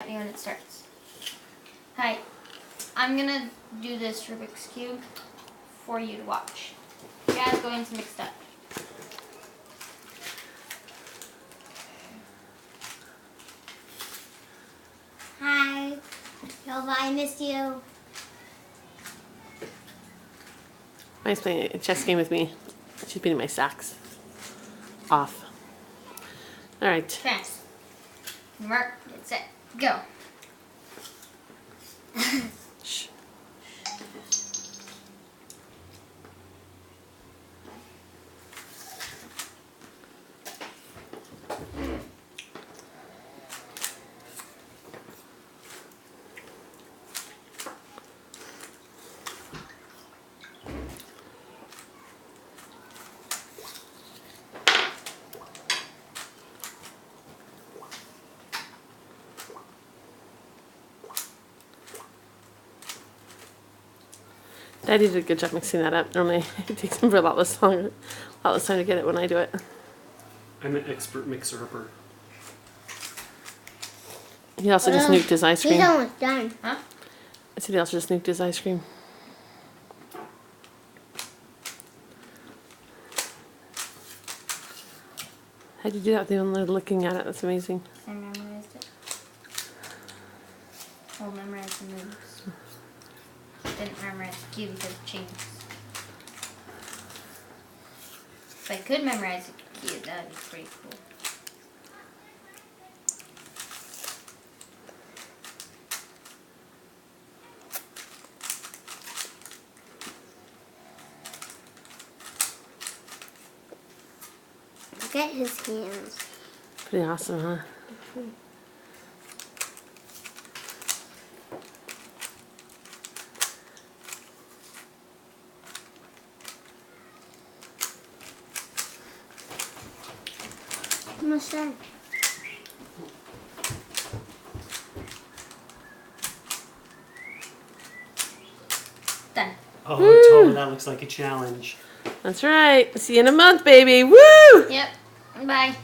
When it starts. Hi, I'm gonna do this Rubik's Cube for you to watch. Dad's going to mix it up. Hi, Nova, I missed you. Mine's playing a chess game with me. She's beating my socks off. All right. Fast. Mark, get set, go. Shh. Daddy did a good job mixing that up. Normally it takes him for a lot less time to get it when I do it. I'm an expert mixer-upper. He also just nuked his ice cream. He's almost done. Huh? I said he also just nuked his ice cream. How'd you do that with only looking at it? That's amazing. I memorized it. I'll memorize the moves. Didn't memorize the cube because of changes. If I could memorize the cube, that would be pretty cool. Look at his hands. Pretty awesome, huh? Almost done. Done. Oh, Toma, that looks like a challenge. That's right. See you in a month, baby. Woo! Yep. Bye.